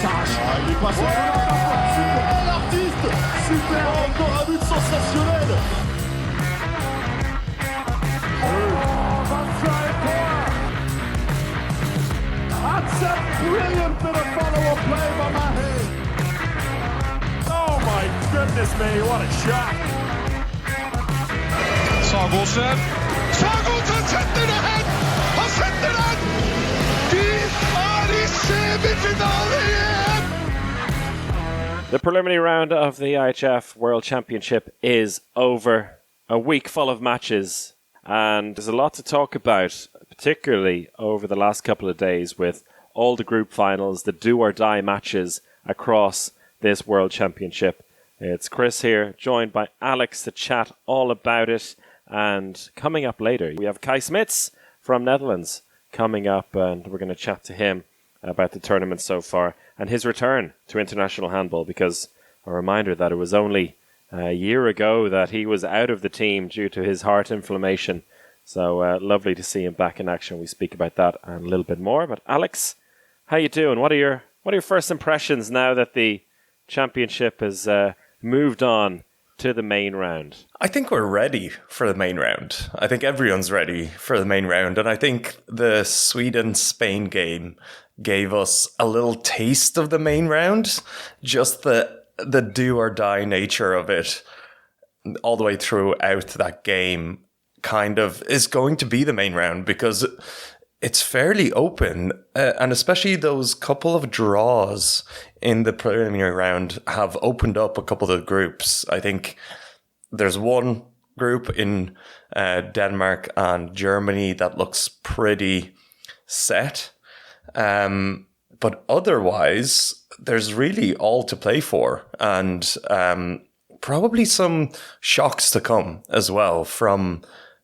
passage. Il est passé. Super, l'artiste. Super, encore un but sensationnel. That's a brilliant bit of follow-up play by Mahe. Oh my goodness me, what a shot. Sagosen setter det hen! Han setter den! De er i semifinale igjen! The preliminary round of the IHF World Championship is over. A week full of matches, and there's a lot to talk about, particularly over the last couple of days with all the group finals, the do-or-die matches across this World Championship. It's Chris here, joined by Alex to chat all about it. And coming up later, we have Kay Smits from Netherlands coming up, and we're going to chat to him about the tournament so far and his return to international handball, because a reminder that it was only a year ago that he was out of the team due to his heart inflammation. So lovely to see him back in action. We speak about that and a little bit more. But Alex, how you doing? What are your first impressions now that the championship has moved on to the main round? I think we're ready for the main round. I think everyone's ready for the main round. And I think the Sweden-Spain game gave us a little taste of the main round. Just the do-or-die nature of it all the way throughout that game kind of is going to be the main round, because it's fairly open, and especially those couple of draws in the preliminary round have opened up a couple of groups. I think there's one group in Denmark and Germany that looks pretty set. But otherwise, there's really all to play for, and probably some shocks to come as well from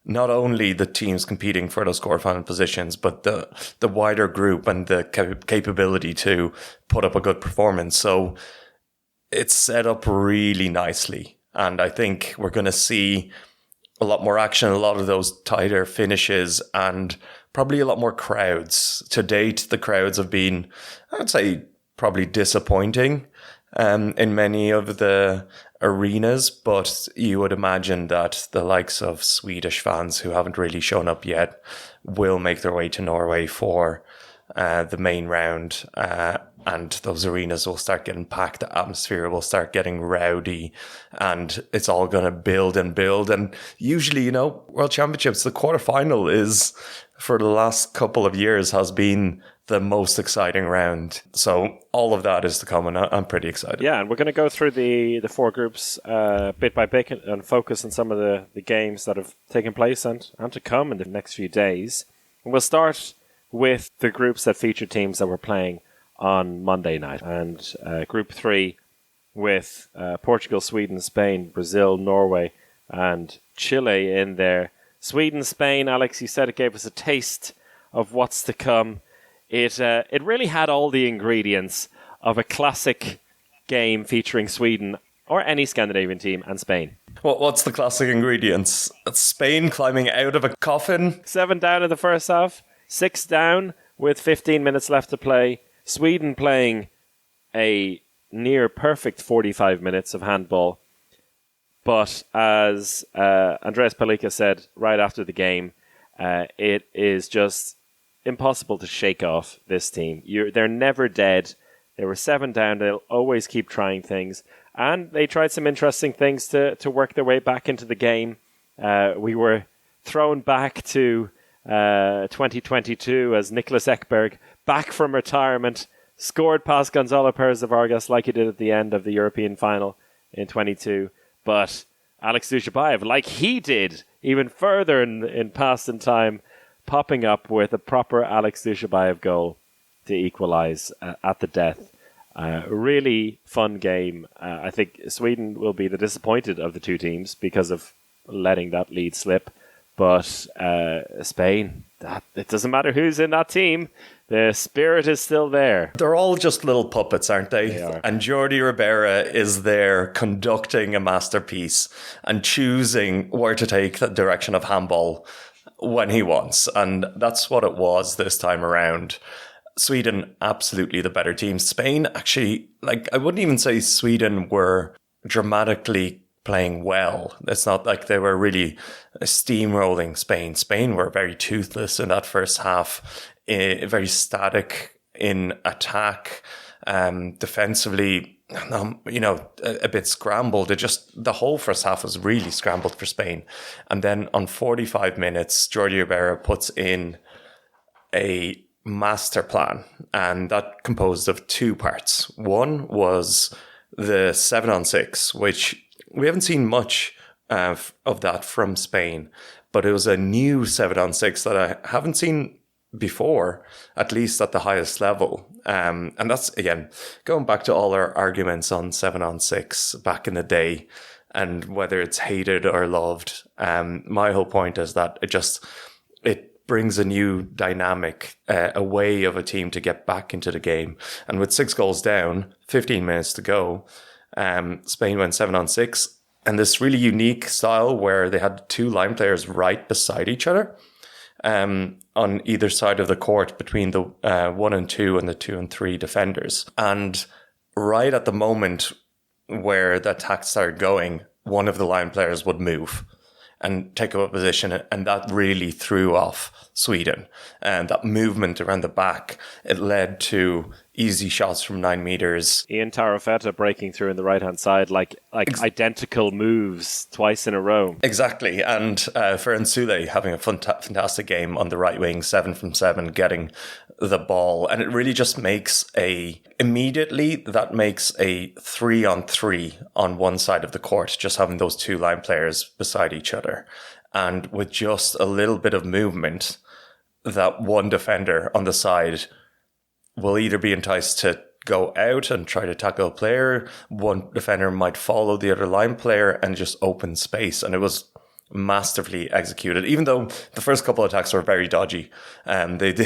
not only the teams competing for those quarterfinal positions, but the wider group and the capability to put up a good performance. So it's set up really nicely. And I think we're going to see a lot more action, a lot of those tighter finishes, and probably a lot more crowds. To date, the crowds have been, I would say, probably disappointing in many of the arenas, but you would imagine that the likes of Swedish fans who haven't really shown up yet will make their way to Norway for the main round, and those arenas will start getting packed, the atmosphere will start getting rowdy, and it's all going to build and build. And usually, World Championships, the quarterfinal is, for the last couple of years, has been the most exciting round. So all of that is to come, and I'm pretty excited. Yeah, and we're going to go through the four groups bit by bit and focus on some of the games that have taken place and to come in the next few days. And we'll start with the groups that feature teams that were playing on Monday night. And Group 3 with Portugal, Sweden, Spain, Brazil, Norway, and Chile in there. Sweden, Spain, Alex, you said it gave us a taste of what's to come. It really had all the ingredients of a classic game featuring Sweden or any Scandinavian team and Spain. What's the classic ingredients? Spain climbing out of a coffin? 7 down in the first half, 6 down with 15 minutes left to play. Sweden playing a near perfect 45 minutes of handball. But as Andreas Palika said right after the game, it is just impossible to shake off this team. They're never dead. They were 7 down. They'll always keep trying things. And they tried some interesting things to work their way back into the game. We were thrown back to 2022 as Nicholas Ekberg, back from retirement, scored past Gonzalo Perez de Vargas like he did at the end of the European final in 22. But Alex Dushabayev, like he did even further in past and time, popping up with a proper Alex Dushabayev goal to equalise at the death. Really fun game. I think Sweden will be the disappointed of the two teams because of letting that lead slip. But Spain, it doesn't matter who's in that team. The spirit is still there. They're all just little puppets, aren't they? They are. And Jordi Ribera is there conducting a masterpiece and choosing where to take the direction of handball when he wants. And that's what it was this time around. Sweden, absolutely the better team. Spain, actually, like, I wouldn't even say Sweden were dramatically playing well. It's not like they were really steamrolling Spain. Spain were very toothless in that first half, very static in attack, defensively, a bit scrambled. The whole first half was really scrambled for Spain. And then on 45 minutes, Jordi Ribera puts in a master plan, and that composed of two parts. One was the 7-on-6, which we haven't seen much of that from Spain, but it was a new 7-on-6 that I haven't seen before, at least at the highest level. And that's, again, going back to all our arguments on 7-on-6 back in the day and whether it's hated or loved. My whole point is that it brings a new dynamic, a way of a team to get back into the game. And with 6 goals down, 15 minutes to go, Spain went 7-on-6, and this really unique style where they had 2 line players right beside each other, on either side of the court between the 1 and 2 and the 2 and 3 defenders. And right at the moment where the attack started going, one of the line players would move and take up a position, and that really threw off Sweden. And that movement around the back, it led to easy shots from 9 meters. Ian Tarafetta breaking through in the right-hand side, like identical moves twice in a row. Exactly. And Ferran Soule having a fantastic game on the right wing, 7 from 7, getting the ball. And it really just makes immediately that makes a 3-on-3 on one side of the court, just having those 2 line players beside each other. And with just a little bit of movement, that one defender on the side will either be enticed to go out and try to tackle a player. One defender might follow the other line player and just open space. And it was masterfully executed, even though the first couple of attacks were very dodgy. They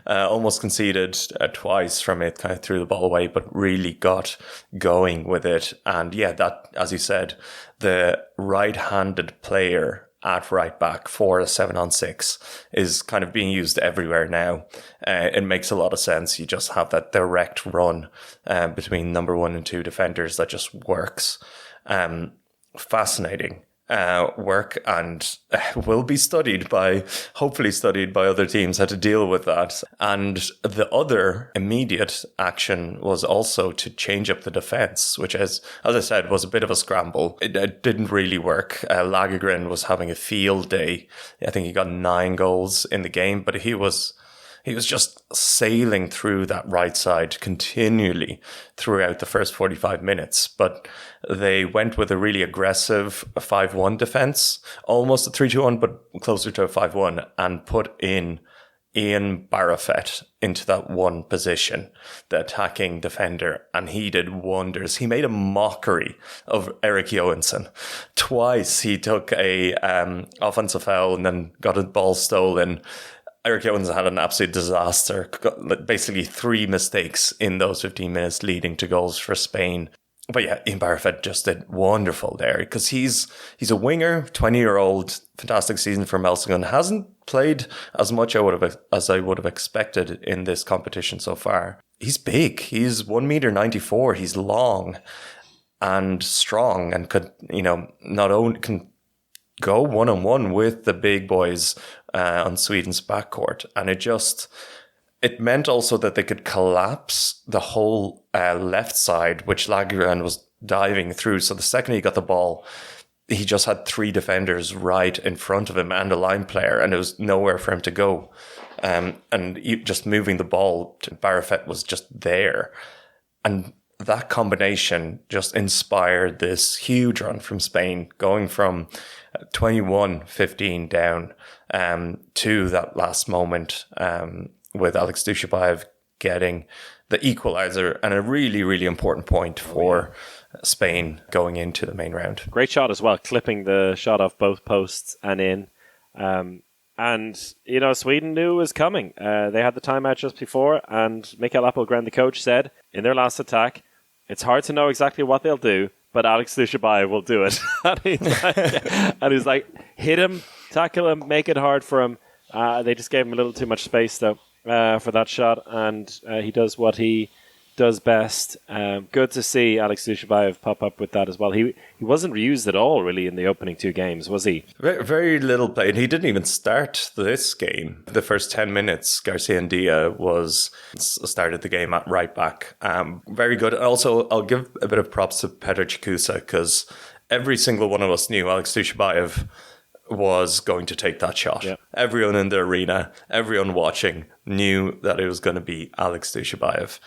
almost conceded twice from it, kind of threw the ball away, but really got going with it. And yeah, that, as you said, the right-handed player at right back for a 7-on-6 is kind of being used everywhere now. It makes a lot of sense. You just have that direct run between number 1 and 2 defenders that just works. Fascinating work, and will be hopefully studied by other teams, how to deal with that. And the other immediate action was also to change up the defense, which is, as I said, was a bit of a scramble. It didn't really work. Lagergren was having a field day. I think he got 9 goals in the game, but he was just sailing through that right side continually throughout the first 45 minutes. But they went with a really aggressive 5-1 defense, almost a 3-2-1, but closer to a 5-1, and put in Ian Barafet into that one position, the attacking defender, and he did wonders. He made a mockery of Eric Johansson. Twice he took a offensive foul and then got a ball stolen. Eric Johansson had an absolute disaster. Basically 3 mistakes in those 15 minutes leading to goals for Spain. But yeah, Ian Barafet just did wonderful there, because he's a winger, 20-year-old, fantastic season for Melsingon. Hasn't played as much as I would have expected in this competition so far. He's big. He's 1.94 m. He's long and strong, and could, not only can go one-on-one with the big boys on Sweden's backcourt. And it meant also that they could collapse the whole left side, which Lagergren was diving through. So the second he got the ball, he just had 3 defenders right in front of him and a line player, and there was nowhere for him to go. And just moving the ball to Barafet was just there. And that combination just inspired this huge run from Spain, going from 21-15 down to that last moment with Alex Dushabayev getting the equalizer, and a really, really important point for Spain going into the main round. Great shot as well, clipping the shot off both posts and in. And, Sweden knew it was coming. They had the timeout just before, and Mikael Appelgren, the coach, said in their last attack, it's hard to know exactly what they'll do, but Alex Dushabayev will do it. and he's like, hit him, tackle him, make it hard for him. They just gave him a little too much space, though. for that shot, and he does what he does best. Good to see Alex Dushabayev pop up with that as well. He wasn't used at all, really, in the opening 2 games, was he? Very, very little play. He didn't even start this game. The first 10 minutes, Garcia and Dia started the game at right back. Very good. Also, I'll give a bit of props to Petr Chikusa, because every single one of us knew Alex Dushabayev was going to take that shot. Yep. Everyone in the arena, everyone watching knew that it was going to be Alex Dushabayev.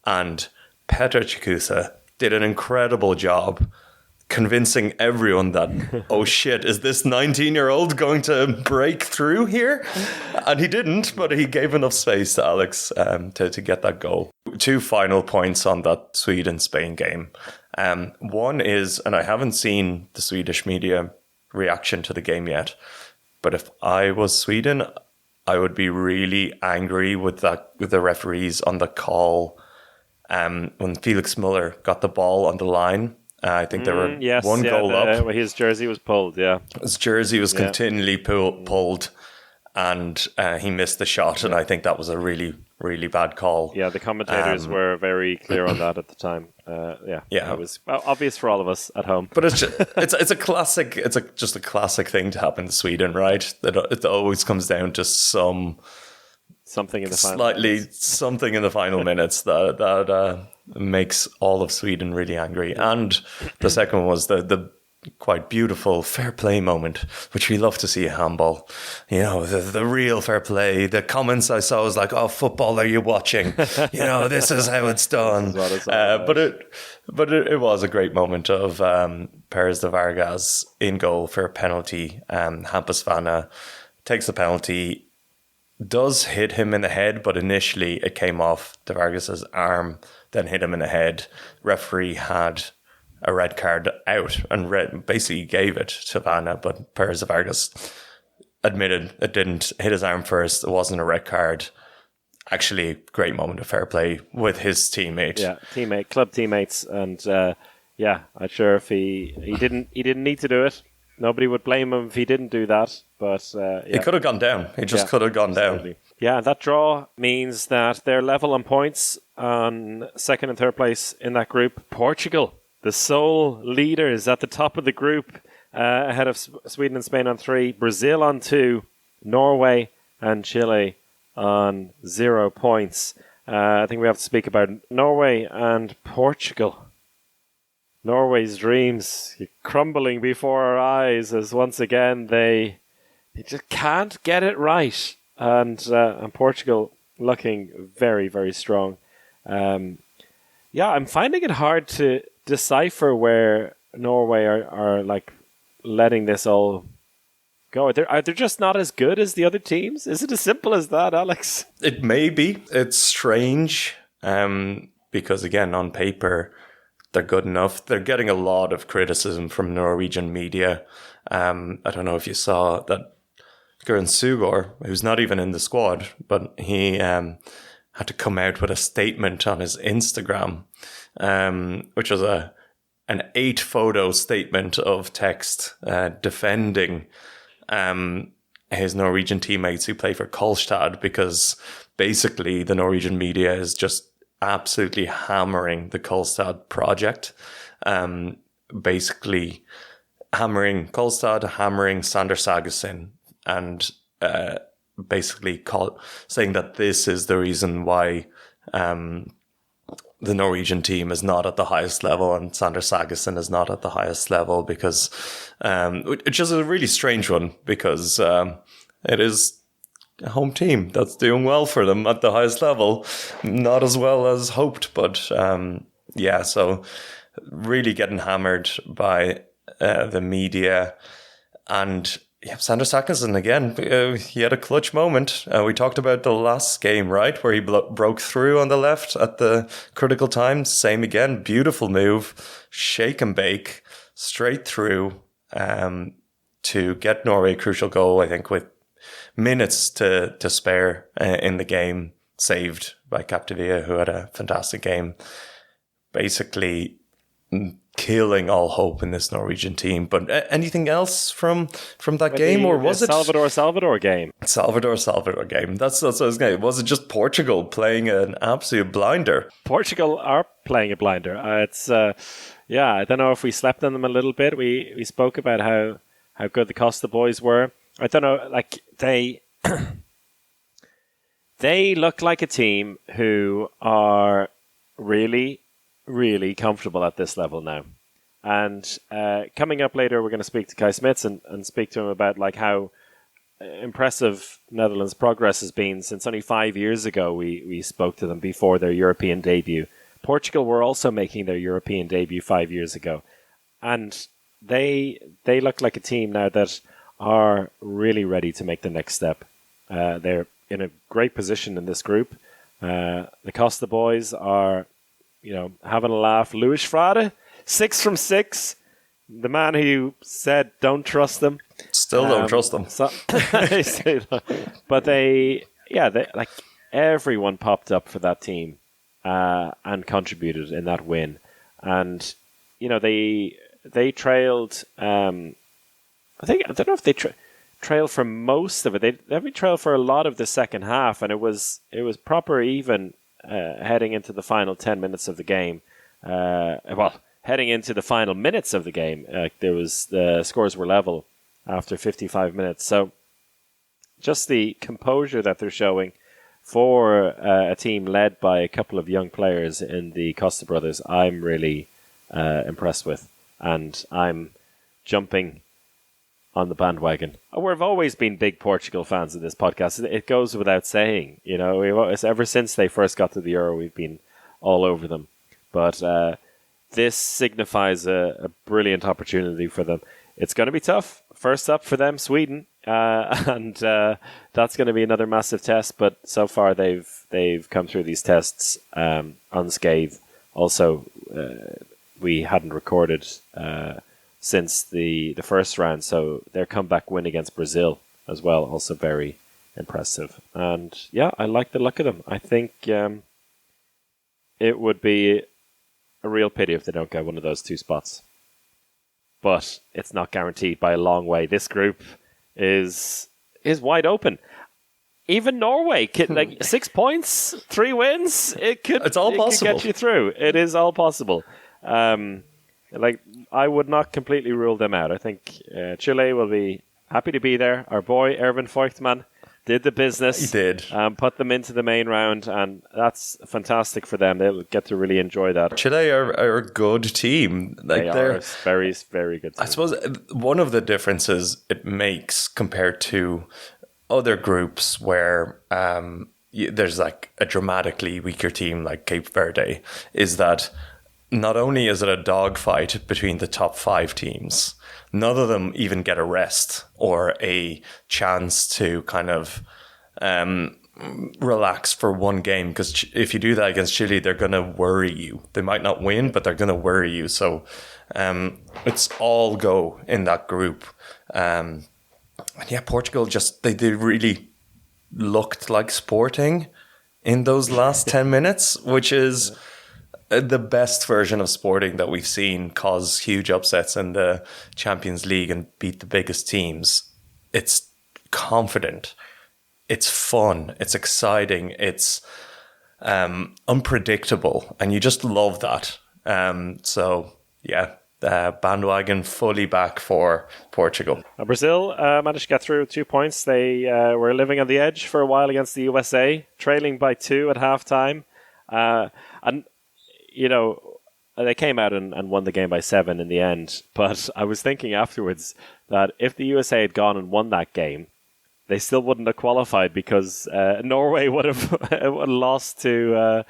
And Petr Chikusa did an incredible job convincing everyone that, oh shit, is this 19-year-old going to break through here? And he didn't, but he gave enough space to Alex to get that goal. 2 final points on that Sweden-Spain game. One is, and I haven't seen the Swedish media reaction to the game yet, but if I was Sweden, I would be really angry with the referees on the call. When Felix Muller got the ball on the line, I think there were one goal up. His jersey was pulled, His jersey was continually pulled, and he missed the shot, and I think that was a really, really bad call. Yeah, the commentators were very clear on that at the time. It was obvious for all of us at home. But it's a classic. It's just a classic thing to happen to Sweden, right? That it always comes down to something in the final minutes that makes all of Sweden really angry. And the second one was the quite beautiful fair play moment, which we love to see a handball. You know, the real fair play. The comments I saw was like, "Oh, football, are you watching? You know, this is how it's done." But it was a great moment of Perez de Vargas in goal for a penalty. Hampus Vanna takes the penalty. Does hit him in the head, but initially it came off de Vargas's arm, then hit him in the head. Referee had a red card out and basically gave it to Vanna, but Perez de Vargas admitted it didn't hit his arm first. It wasn't a red card. Actually, great moment of fair play with his teammate. Yeah, club teammates, and I'm sure if he didn't need to do it. Nobody would blame him if he didn't do that, but he could have gone down. He just could have gone down. Yeah, that draw means that they're level on points on second and third place in that group. Portugal, the sole leaders at the top of the group, ahead of Sweden and Spain on 3, Brazil on 2, Norway and Chile on 0 points. I think we have to speak about Norway and Portugal. Norway's dreams crumbling before our eyes as once again they just can't get it right, and Portugal looking very, very strong. I'm finding it hard to decipher where Norway are like letting this all go. Are they just not as good as the other teams? Is it as simple as that, Alex? It may be. It's strange because again, on paper, they're good enough. They're getting a lot of criticism from Norwegian media. I don't know if you saw that Gøran Sugor, who's not even in the squad, but he had to come out with a statement on his Instagram, which was an 8-photo statement of text defending his Norwegian teammates who play for Kolstad, because basically the Norwegian media is just absolutely hammering the Kolstad project, basically hammering Kolstad, hammering Sander Sagosen, and basically saying that this is the reason why the Norwegian team is not at the highest level and Sander Sagosen is not at the highest level, because which is a really strange one, because it is a home team that's doing well for them at the highest level, not as well as hoped, but so really getting hammered by the media. And Sander Sagosen again, he had a clutch moment. We talked about the last game, right, where he broke through on the left at the critical time. Same again, beautiful move, shake and bake, straight through to get Norway a crucial goal, I think, with minutes to spare in the game, saved by Capdevia, who had a fantastic game. Basically killing all hope in this Norwegian team. But anything else from that game, or was it Salvador game? Salvador game. That's what I was going. Was it just Portugal playing an absolute blinder? Portugal are playing a blinder. I don't know if we slept on them a little bit. We spoke about how good the Costa boys were. I don't know, like they they look like a team who are really, really comfortable at this level now. And coming up later, we're going to speak to Kay Smits and speak to him about like how impressive Netherlands' progress has been since only 5 years ago we spoke to them before their European debut. Portugal were also making their European debut 5 years ago. And they look like a team now that are really ready to make the next step. They're in a great position in this group. The Costa boys are, having a laugh. Luis Frade, 6 from 6. The man who said don't trust them. Still don't trust them. But they like everyone popped up for that team and contributed in that win. And they trailed. I don't know if they trailed for most of it. They trailed for a lot of the second half, and it was proper even heading into the final 10 minutes of the game. Heading into the final minutes of the game, the scores were level after 55 minutes. So just the composure that they're showing for a team led by a couple of young players in the Costa brothers, I'm really impressed with, and I'm jumping on the bandwagon. We've always been big Portugal fans of this podcast. It goes without saying. Ever since they first got to the Euro, we've been all over them. But this signifies a brilliant opportunity for them. It's going to be tough. First up for them, Sweden, and that's going to be another massive test. But so far, they've come through these tests unscathed. Also, we hadn't recorded since the first round, so their comeback win against Brazil as well, also very impressive. And yeah, I like the look of them. I think it would be a real pity if they don't get one of those two spots. But it's not guaranteed by a long way. This group is wide open. Even Norway, 6 points, 3 wins, it's all possible. Could get you through. It is all possible. I would not completely rule them out. I think Chile will be happy to be there. Our boy Erwin Voigtman did the business. He did. Put them into the main round, and that's fantastic for them. They'll get to really enjoy that. Chile are a good team. They're a very, very good team. I suppose one of the differences it makes compared to other groups where there's like a dramatically weaker team like Cape Verde is that not only is it a dogfight between the top 5 teams, none of them even get a rest or a chance to kind of relax for one game. Because if you do that against Chile, they're going to worry you. They might not win, but they're going to worry you. So it's all go in that group. And yeah, Portugal they really looked like Sporting in those last 10 minutes, which is the best version of Sporting that we've seen cause huge upsets in the Champions League and beat the biggest teams. It's confident. It's fun. It's exciting. It's unpredictable. And you just love that. So, yeah, bandwagon fully back for Portugal. Brazil managed to get through 2 points. They were living on the edge for a while against the USA, trailing by 2 at halftime. And they came out and won the game by 7 in the end. But I was thinking afterwards that if the USA had gone and won that game, they still wouldn't have qualified because Norway would have lost to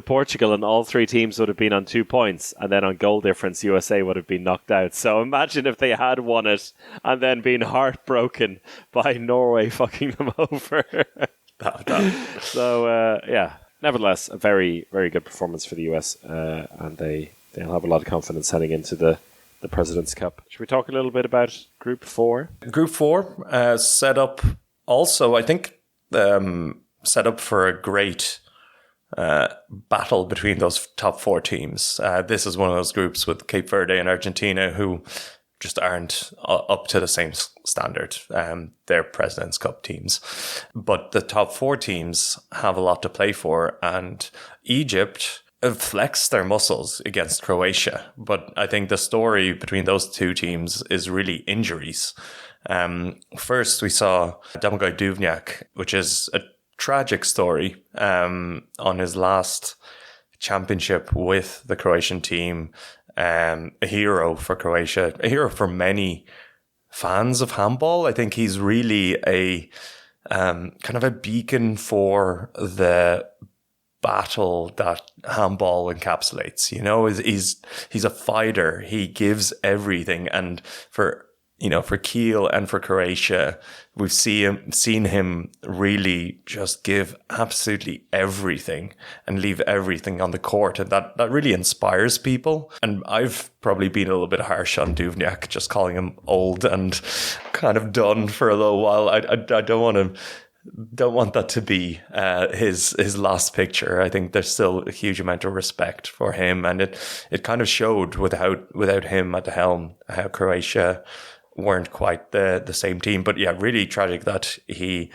Portugal, and all 3 teams would have been on 2 points. And then on goal difference, USA would have been knocked out. So imagine if they had won it and then been heartbroken by Norway fucking them over. So, yeah. Nevertheless, a very, very good performance for the US, and they'll have a lot of confidence heading into the President's Cup. Should we talk a little bit about Group 4? Group 4 set up also, I think, set up for a great battle between those top 4 teams. This is one of those groups with Cape Verde and Argentina who just aren't up to the same standard. They're President's Cup teams. But the top 4 teams have a lot to play for, and Egypt flexed their muscles against Croatia. But I think the story between those 2 teams is really injuries. First, we saw Domagoj Duvnjak, which is a tragic story, on his last championship with the Croatian team. A hero for Croatia, a hero for many fans of handball. I think he's really a kind of a beacon for the battle that handball encapsulates. You know, he's a fighter. He gives everything, and for Kiel and for Croatia, we've seen him really just give absolutely everything and leave everything on the court. And that really inspires people. And I've probably been a little bit harsh on Duvnjak, just calling him old and kind of done for a little while. I don't want that to be his last picture. I think there's still a huge amount of respect for him. And it kind of showed without him at the helm how Croatia weren't quite the same team. But yeah, really tragic that he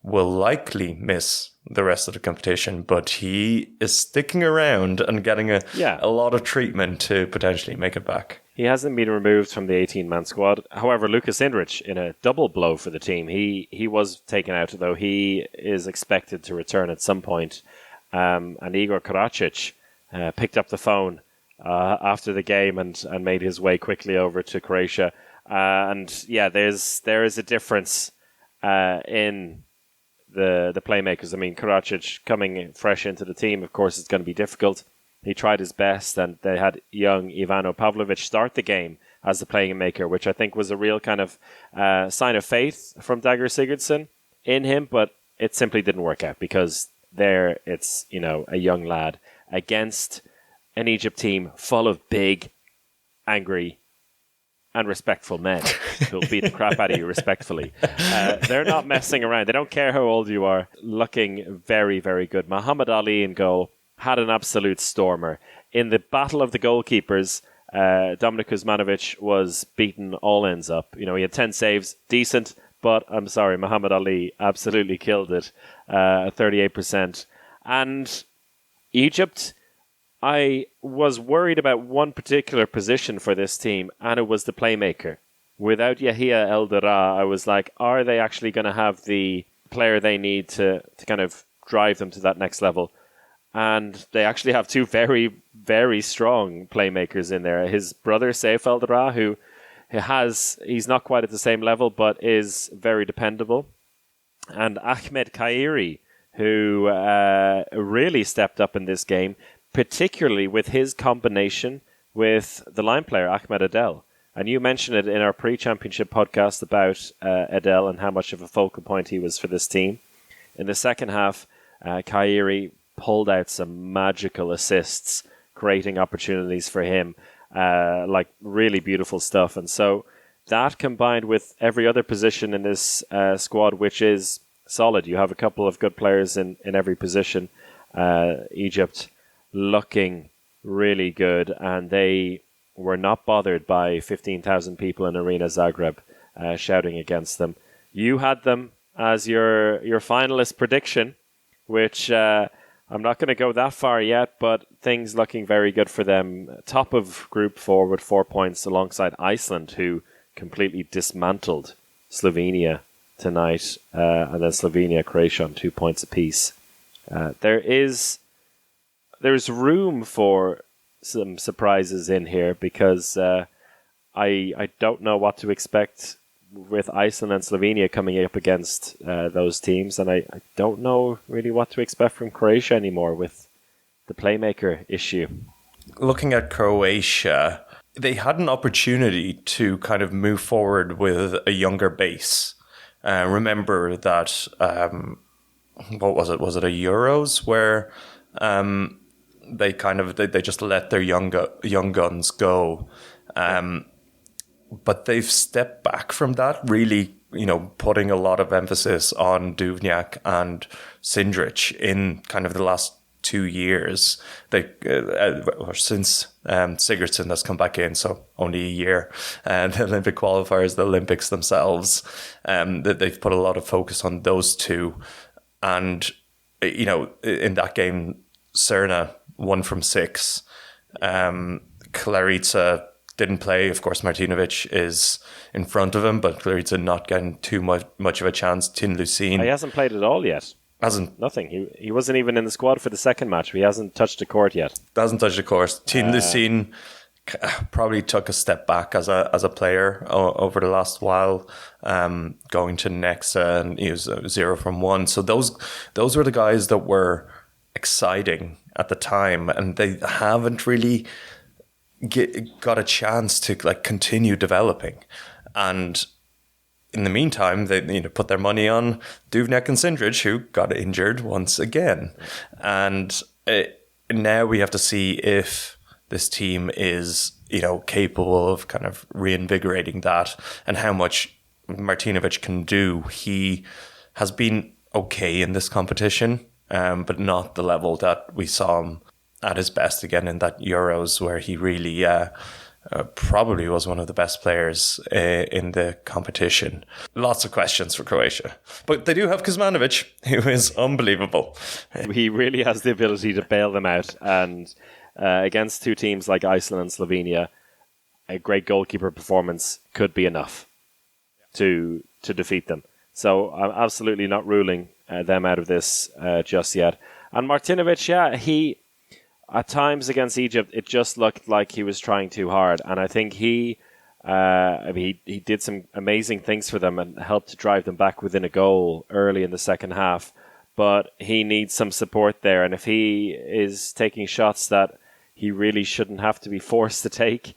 will likely miss the rest of the competition, but he is sticking around and getting a lot of treatment to potentially make it back. He hasn't been removed from the 18-man squad. However, Lukas Indrich, in a double blow for the team, he was taken out, though he is expected to return at some point. And Igor Karacic picked up the phone after the game and made his way quickly over to Croatia. And yeah, there is a difference in the playmakers. I mean, Karacic coming fresh into the team, of course, it's going to be difficult. He tried his best, and they had young Ivano Pavlovic start the game as the playmaker, which I think was a real kind of sign of faith from Dagger Sigurdsson in him, but it simply didn't work out because there it's, a young lad against an Egypt team full of big, angry, and respectful men who'll beat the crap out of you respectfully. They're not messing around. They don't care how old you are. Looking very, very good. Muhammad Ali in goal had an absolute stormer. In the battle of the goalkeepers, Dominik Kuzmanovic was beaten all ends up. He had 10 saves, decent, but I'm sorry, Muhammad Ali absolutely killed it, 38%. And Egypt, I was worried about one particular position for this team, and it was the playmaker. Without Yahia El Dara, I was like, are they actually going to have the player they need to kind of drive them to that next level? And they actually have 2 very, very strong playmakers in there. His brother, Saif El Dara, who he's not quite at the same level, but is very dependable. And Ahmed Kairi, who really stepped up in this game, particularly with his combination with the line player, Ahmed Adel. And you mentioned it in our pre-championship podcast about Adel and how much of a focal point he was for this team. In the second half, Kairi pulled out some magical assists, creating opportunities for him, like really beautiful stuff. And so that combined with every other position in this squad, which is solid. You have a couple of good players in every position. Egypt looking really good, and they were not bothered by 15,000 people in Arena Zagreb shouting against them. You had them as your finalist prediction, which I'm not going to go that far yet, but things looking very good for them. Top of Group 4 with 4 points alongside Iceland, who completely dismantled Slovenia tonight, and then Slovenia, Croatia on 2 points apiece. There's room for some surprises in here because I don't know what to expect with Iceland and Slovenia coming up against those teams, and I don't know really what to expect from Croatia anymore with the playmaker issue. Looking at Croatia, they had an opportunity to kind of move forward with a younger base. Remember that, what was it? Was it a Euros where they just let their young guns go, but they've stepped back from that, really, putting a lot of emphasis on Duvnjak and Sindrich in kind of the last 2 years. Or since Sigurdsson has come back in, so only a year. And the Olympic qualifiers, the Olympics themselves, that they've put a lot of focus on those two. And, you know, in that game, Cerna 1 from 6. Clarica didn't play. Of course, Martinovic is in front of him, but Clarica not getting too much of a chance. Tin Lucene He hasn't played at all yet. hasn't Nothing. He wasn't even in the squad for the second match. He hasn't touched the court yet. touched the course. Tin Lucene probably took a step back as a player over the last while, going to Nexa, and he was 0 from 1. So those were the guys that were exciting at the time, and they haven't really got a chance to like continue developing. And in the meantime, they put their money on Duvnek and Sindrich, who got injured once again. And now we have to see if this team is, capable of kind of reinvigorating that, and how much Martinovic can do. He has been okay in this competition, but not the level that we saw him at his best again in that Euros, where he really probably was one of the best players in the competition. Lots of questions for Croatia. But they do have Kuzmanovic, who is unbelievable. He really has the ability to bail them out. And against two teams like Iceland and Slovenia, a great goalkeeper performance could be enough to defeat them. So I'm absolutely not ruling them out of this just yet. And Martinovic, he... At times against Egypt, it just looked like he was trying too hard. And I think he did some amazing things for them and helped to drive them back within a goal early in the second half. But he needs some support there. And if he is taking shots that he really shouldn't have to be forced to take,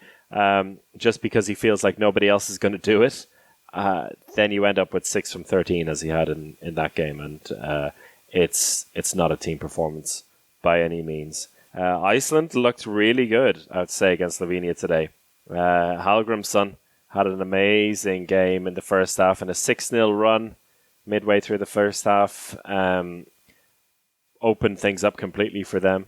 just because he feels like nobody else is going to do it, then you end up with 6 from 13 as he had in that game. And it's not a team performance by any means. Iceland looked really good, I would say, against Slovenia today. Hallgrimsson had an amazing game in the first half and a 6-0 run midway through the first half. Opened things up completely for them.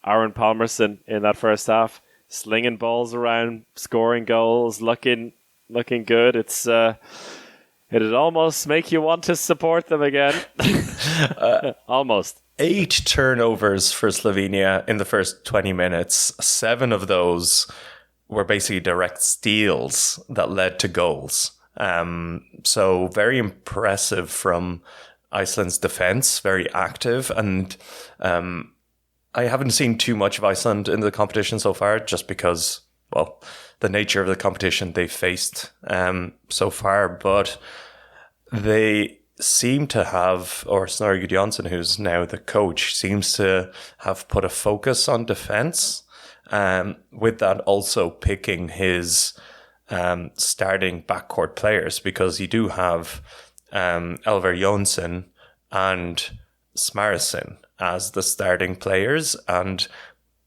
Aaron Palmerson in that first half, slinging balls around, scoring goals, looking good. It'd almost make you want to support them again. Almost. 8 turnovers for Slovenia in the first 20 minutes. 7 of those were basically direct steals that led to goals. So very impressive from Iceland's defense, very active. And I haven't seen too much of Iceland in the competition so far, just because, well, the nature of the competition they've faced so far. But they seem to have, or Snorri Gudjonsson, who's now the coach, seems to have put a focus on defense, with that also picking his starting backcourt players, because you do have Elver Jonsson and Smarrison as the starting players, and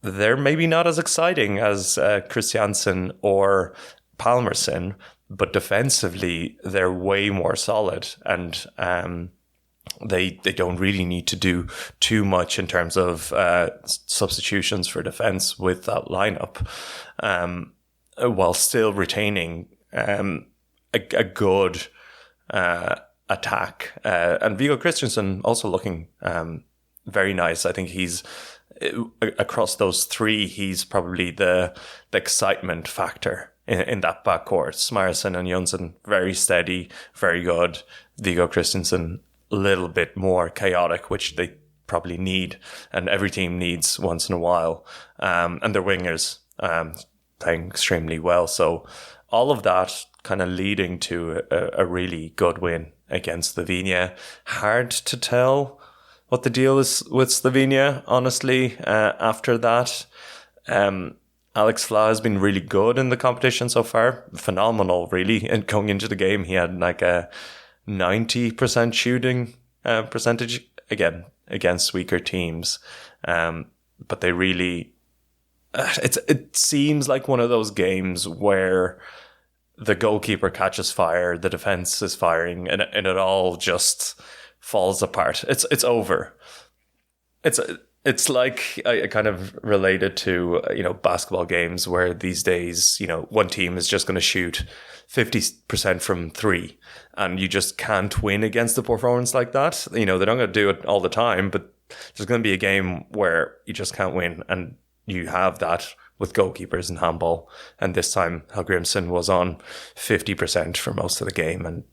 they're maybe not as exciting as Christiansen or Palmerson, but defensively they're way more solid, and they don't really need to do too much in terms of substitutions for defense with that lineup, while still retaining a good attack. And Viggo Christensen also looking very nice. I think he's, across those three, he's probably the excitement factor in that backcourt. Smarrison and Jonsson, very steady, very good. Viggo Christensen, a little bit more chaotic, which they probably need, and every team needs once in a while. And their wingers playing extremely well. So all of that kind of leading to a really good win against Slovenia. Hard to tell what the deal is with Slovenia, honestly, after that. Alex Fla has been really good in the competition so far. Phenomenal, really. And going into the game, he had like a 90% shooting percentage, again, against weaker teams. But they really... It seems like one of those games where the goalkeeper catches fire, the defense is firing, and it all just falls apart. It's over. It's like I kind of related to, basketball games where these days, one team is just going to shoot 50% from three and you just can't win against a performance like that. They're not going to do it all the time, but there's going to be a game where you just can't win. And you have that with goalkeepers in handball. And this time, Helgrimsson was on 50% for most of the game. And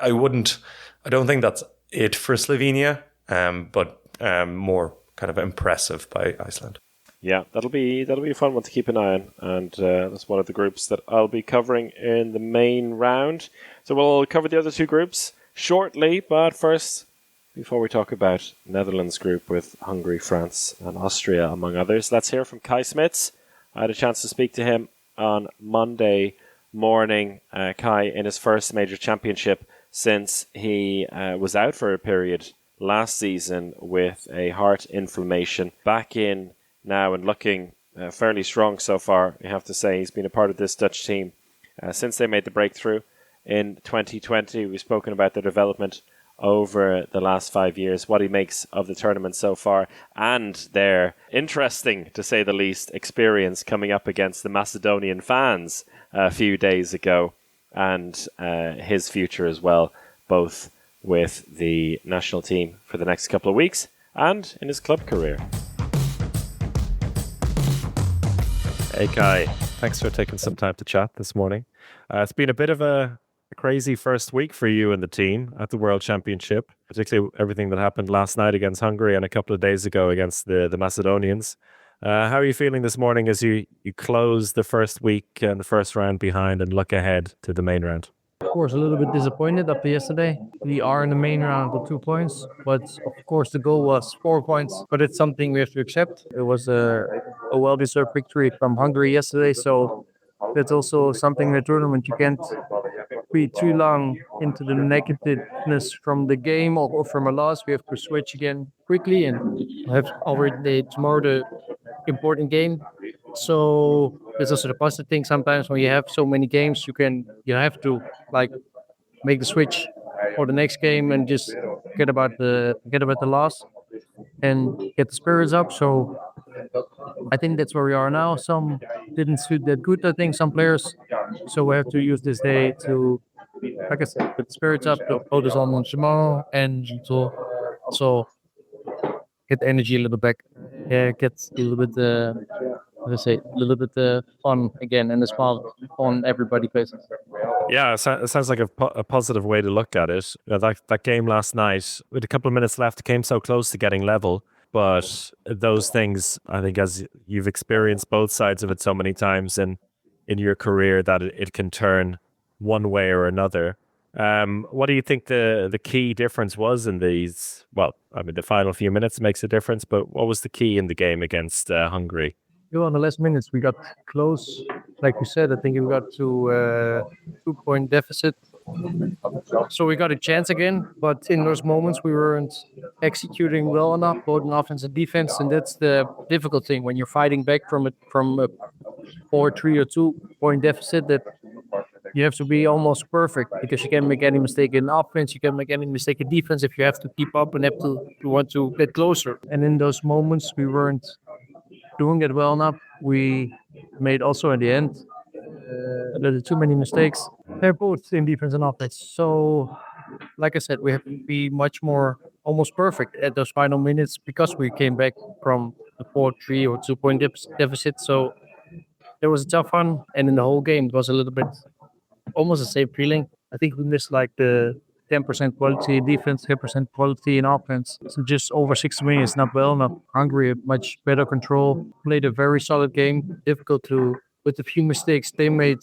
I don't think that's it for Slovenia, but more kind of impressive by Iceland. Yeah, that'll be a fun one to keep an eye on, and that's one of the groups that I'll be covering in the main round. So we'll cover the other two groups shortly, but first, before we talk about Netherlands group with Hungary, France, and Austria, among others, let's hear from Kay Smits. I had a chance to speak to him on Monday morning. Kay, in his first major championship since he was out for a period last season with a heart inflammation, back in now and looking fairly strong so far. You have to say he's been a part of this Dutch team since they made the breakthrough in 2020. We've spoken about their development over the last 5 years, what he makes of the tournament so far, and their interesting, to say the least, experience coming up against the Macedonian fans a few days ago, and his future as well, both with the national team for the next couple of weeks and in his club career. Hey Kay, thanks for taking some time to chat this morning. It's been a bit of a crazy first week for you and the team at the World Championship, particularly everything that happened last night against Hungary and a couple of days ago against the Macedonians. How are you feeling this morning as you close the first week and the first round behind and look ahead to the main round? Of course, a little bit disappointed after yesterday. We are in the main round with 2 points, but of course the goal was 4 points. But it's something we have to accept. It was a well-deserved victory from Hungary yesterday, so that's also something in the tournament. You can't be too long into the negativeness from the game or from a loss. We have to switch again quickly and have already tomorrow the important game. So there's also the positive thing. Sometimes when you have so many games, you have to make the switch for the next game and just forget about the loss and get the spirits up. So I think that's where we are now. Some didn't suit that good, I think, some players. So we have to use this day to, like I said, put the spirits up, to focus on tomorrow, and to also get the energy a little back. Yeah, get a little bit, fun again and a smile on everybody's faces. Yeah, it sounds like a positive way to look at it. That game last night, with a couple of minutes left, came so close to getting level. But those things, I think, as you've experienced both sides of it so many times in your career, that it can turn one way or another. What do you think the key difference was in these? Well, I mean, the final few minutes makes a difference, but what was the key in the game against Hungary? In the last minutes, we got close. Like you said, I think we got to 2-point deficit. So we got a chance again, but in those moments we weren't executing well enough, both in offense and defense, and that's the difficult thing when you're fighting back from a 4-3 or 2-point deficit. That you have to be almost perfect, because you can't make any mistake in offense, you can't make any mistake in defense if you have to keep up and you want to get closer. And in those moments we weren't doing it well enough. We made also in the end too many mistakes. They're both in defense and offense. So, like I said, we have to be much more almost perfect at those final minutes, because we came back from a 4-3 or 2-point deficit. So there was a tough one, and in the whole game it was a little bit almost the same feeling. I think we missed like the 10% quality in defense, 10% quality in offense. So just over 60 minutes, not well enough. Hungary had much better control, played a very solid game. Difficult to, with a few mistakes they made,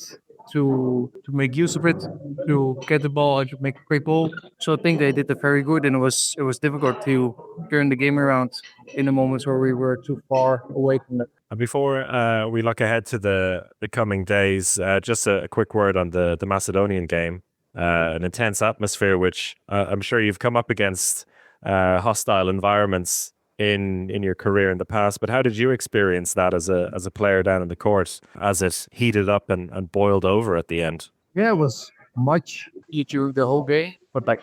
to make use of it, to get the ball and to make a quick goal. So I think they did it very good, and it was difficult to turn the game around in the moments where we were too far away from it. And before we look ahead to the coming days, just a quick word on the Macedonian game. An intense atmosphere, which I'm sure you've come up against hostile environments in your career in the past. But how did you experience that as a player down in the court, as it heated up and boiled over at the end? Yeah, it was much during the whole game, but like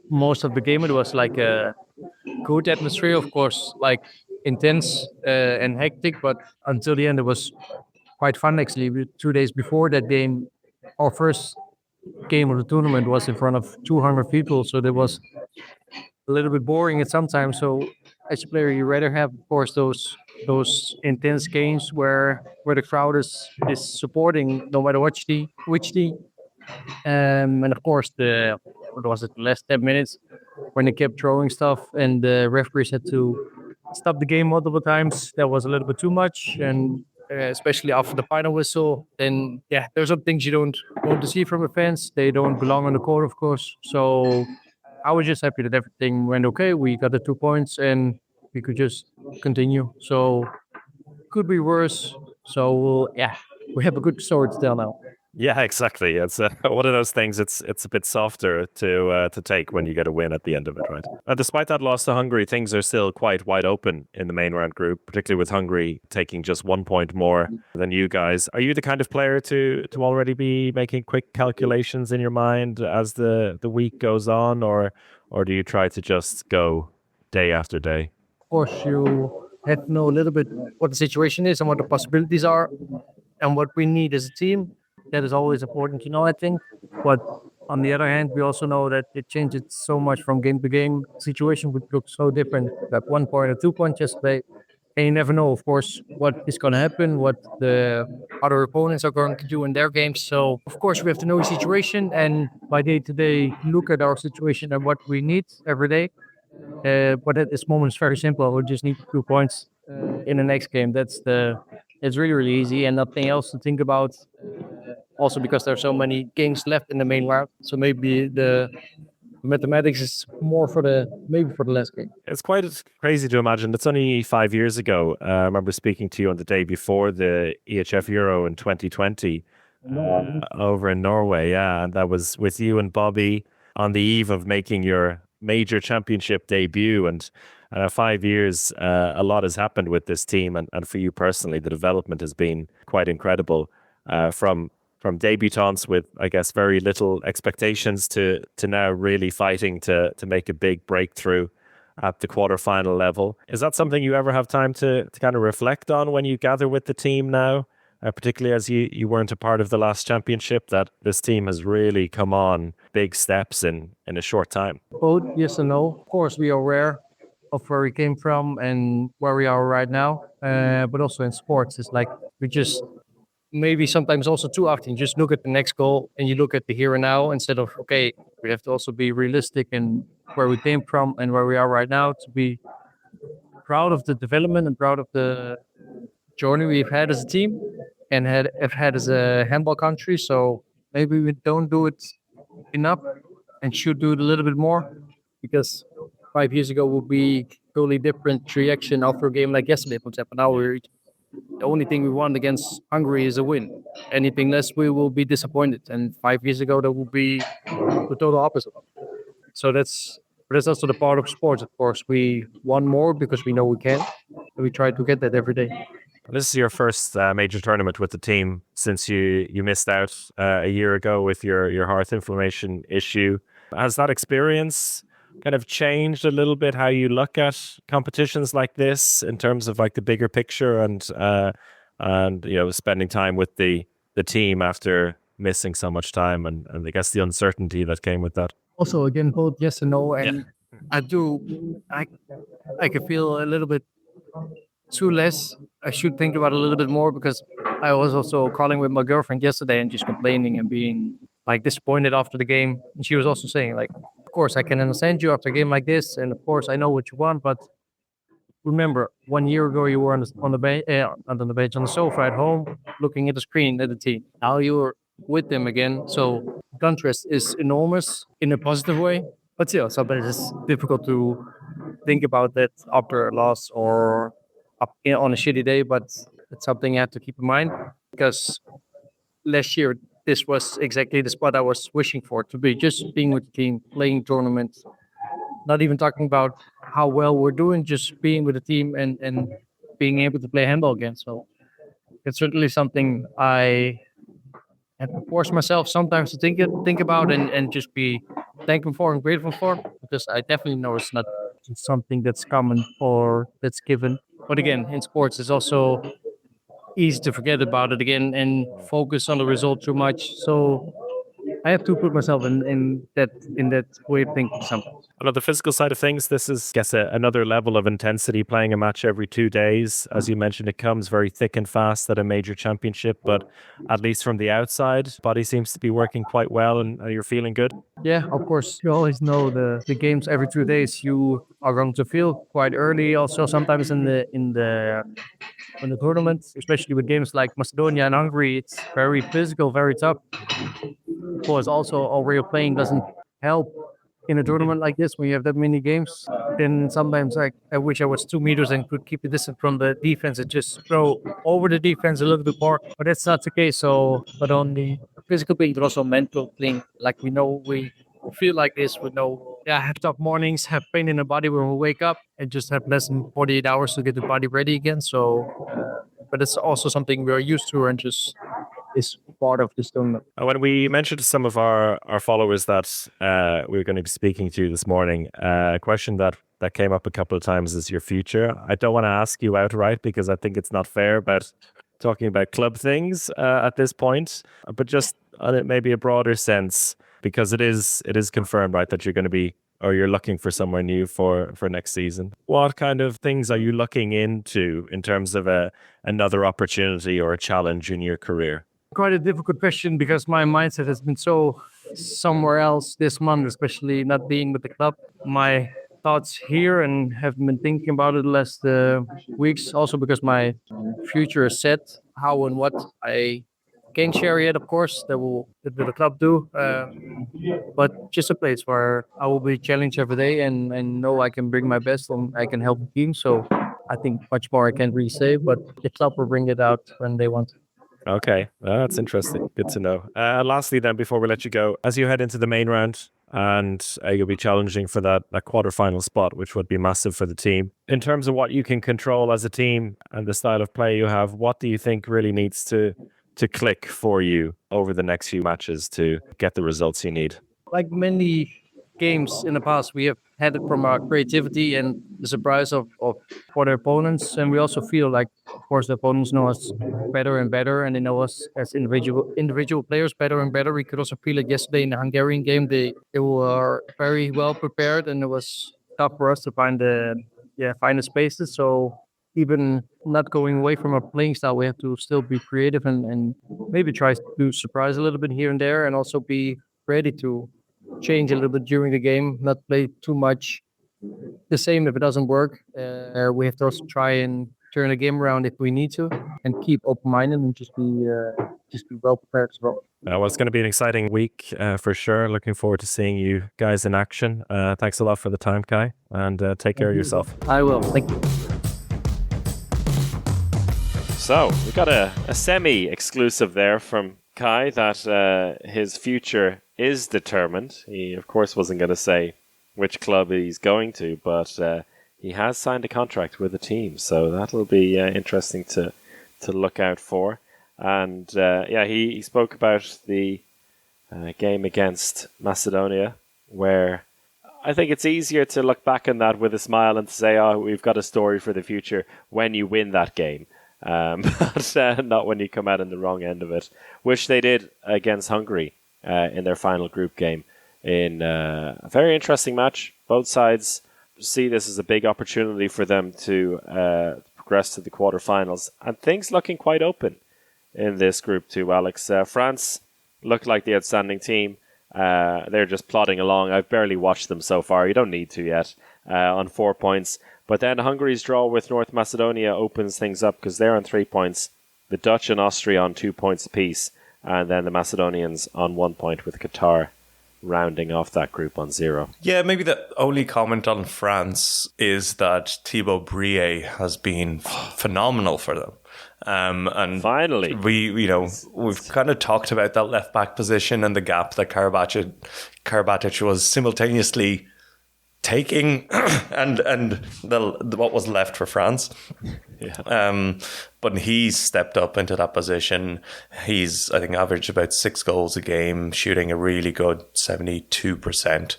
most of the game, it was like a good atmosphere. Of course, like intense and hectic, but until the end, it was quite fun actually. 2 days before that game, our first game of the tournament was in front of 200 people, so that was a little bit boring at sometimes. So as a player, you rather have, of course, those intense games where the crowd is supporting no matter which team. And of course, the what was it, the last 10 minutes when they kept throwing stuff and the referees had to stop the game multiple times. That was a little bit too much, and especially after the final whistle. Then yeah, there's some things you don't want to see from the fans. They don't belong on the court, of course. So I was just happy that everything went okay. We got the 2 points and we could just continue. So could be worse. So yeah, we have a good story to tell now. Yeah, exactly. It's one of those things. It's a bit softer to take when you get a win at the end of it, right? Despite that loss to Hungary, things are still quite wide open in the main round group, particularly with Hungary taking just 1 point more than you guys. Are you the kind of player to already be making quick calculations in your mind as the week goes on, or do you try to just go day after day? Of course, you have to know a little bit what the situation is and what the possibilities are and what we need as a team. That is always important to know, I think. But on the other hand, we also know that it changes so much from game to game. Situation would look so different, like 1 point or 2 points yesterday. And you never know, of course, what is going to happen, what the other opponents are going to do in their games. So, of course, we have to know the situation and by day to day look at our situation and what we need every day. But at this moment, it's very simple. We just need 2 points in the next game. It's really, really easy and nothing else to think about. Also, because there are so many games left in the main round, so maybe the mathematics is more for the last game. It's quite crazy to imagine. It's only 5 years ago. I remember speaking to you on the day before the EHF Euro in 2020 over in Norway. Yeah, and that was with you and Bobby on the eve of making your major championship debut. And 5 years, a lot has happened with this team. And for you personally, the development has been quite incredible from debutants with, I guess, very little expectations to now really fighting to make a big breakthrough at the quarterfinal level. Is that something you ever have time to kind of reflect on when you gather with the team now, particularly as you weren't a part of the last championship, that this team has really come on big steps in a short time? Both yes and no. Of course, we are aware of where we came from and where we are right now. But also in sports, it's like we just maybe sometimes also too often just look at the next goal and you look at the here and now instead of, okay, we have to also be realistic in where we came from and where we are right now to be proud of the development and proud of the journey we've had as a team and have had as a handball country. So maybe we don't do it enough and should do it a little bit more, because 5 years ago would be totally different reaction after a game like yesterday, for example. Now the only thing we want against Hungary is a win. Anything less, we will be disappointed. And 5 years ago, that would be the total opposite. So that's also the part of sports, of course. We want more because we know we can. And we try to get that every day. This is your first major tournament with the team since you missed out a year ago with your heart inflammation issue. Has that experience kind of changed a little bit how you look at competitions like this in terms of like the bigger picture and spending time with the team after missing so much time and I guess the uncertainty that came with that? Also, again, both yes and no. And I can feel a little bit too less. I should think about it a little bit more, because I was also calling with my girlfriend yesterday and just complaining and being like disappointed after the game. And she was also saying like, of course, I can understand you after a game like this. And of course, I know what you want. But remember, 1 year ago, you were on the bench, on the sofa at home, looking at the screen at the team. Now you're with them again. So contrast is enormous in a positive way. But still, sometimes it's difficult to think about that after a loss or on a shitty day. But it's something you have to keep in mind, because last year, this was exactly the spot I was wishing for to be, just being with the team, playing tournaments, not even talking about how well we're doing, just being with the team and being able to play handball again. So it's certainly something I have to force myself sometimes to think about and just be thankful for and grateful for, because I definitely know it's not something that's common or that's given. But again, in sports, it's also easy to forget about it again and focus on the result too much. So I have to put myself in that way of thinking sometimes. On the physical side of things, this is, I guess, another level of intensity. Playing a match every 2 days, as you mentioned, it comes very thick and fast at a major championship. But at least from the outside, body seems to be working quite well, and you're feeling good. Yeah, of course. You always know the games every 2 days. You are going to feel quite early. Also, sometimes in the tournament, especially with games like Macedonia and Hungary, it's very physical, very tough. Of course, also our way of playing doesn't help in a tournament like this when you have that many games. Then sometimes I wish I was 2 meters and could keep the distance from the defense and just throw over the defense a little bit more. But that's not the case. So, but on the physical thing, but also mental thing, like we feel like this, we know, yeah, have tough mornings, have pain in the body when we wake up, and just have less than 48 hours to get the body ready again. So, but it's also something we're used to and just is part of this tournament. When we mentioned to some of our followers that we were going to be speaking to you this morning, a question that came up a couple of times is your future. I don't want to ask you outright because I think it's not fair about talking about club things at this point, but just on it maybe a broader sense, because it is confirmed, right, that you're going to be, or you're looking for somewhere new for next season. What kind of things are you looking into in terms of another opportunity or a challenge in your career? Quite a difficult question because my mindset has been so somewhere else this month, especially not being with the club. My thoughts here and have been thinking about it the last weeks, also because my future is set. How and what I can't share yet, of course, that will the club do. But just a place where I will be challenged every day and know I can bring my best and I can help the team. So I think much more I can't really say, but the club will bring it out when they want. Okay, that's interesting. Good to know. Lastly, then, before we let you go, as you head into the main round and you'll be challenging for that quarterfinal spot, which would be massive for the team. In terms of what you can control as a team and the style of play you have, what do you think really needs to click for you over the next few matches to get the results you need? Like many games in the past, we have had it from our creativity and the surprise of for the opponents, and we also feel like, of course, the opponents know us better and better, and they know us as individual players better and better. We could also feel it yesterday in the Hungarian game. They were very well prepared, and it was tough for us to find the spaces. So even not going away from our playing style, we have to still be creative and maybe try to surprise a little bit here and there, and also be ready to change a little bit during the game, not play too much the same if it doesn't work. We have to also try and turn the game around if we need to, and keep open-minded and just be well prepared as well. Well, it's going to be an exciting week for sure. Looking forward to seeing you guys in action. Thanks a lot for the time, Kai, and take care of yourself. I will. Thank you. So we got a semi-exclusive there from Kai that his future is determined. He, of course, wasn't going to say which club he's going to, but he has signed a contract with a team, so that'll be interesting to look out for. And he spoke about the game against Macedonia, where I think it's easier to look back on that with a smile and to say, oh, we've got a story for the future when you win that game. But not when you come out in the wrong end of it, which they did against Hungary in their final group game in a very interesting match. Both sides see this as a big opportunity for them to progress to the quarterfinals, and things looking quite open in this group too, Alex. France looked like the outstanding team. They're just plodding along. I've barely watched them so far. You don't need to yet, on 4 points. But then Hungary's draw with North Macedonia opens things up because they're on 3 points. The Dutch and Austria on 2 points apiece. And then the Macedonians on 1 point, with Qatar rounding off that group on 0. Yeah, maybe the only comment on France is that Thibaut Brie has been phenomenal for them. And finally, we've kind of talked about that left back position and the gap that Karabatic was simultaneously taking and what was left for France. Yeah. But he's stepped up into that position. He's, I think, averaged about 6 goals a game, shooting a really good 72%,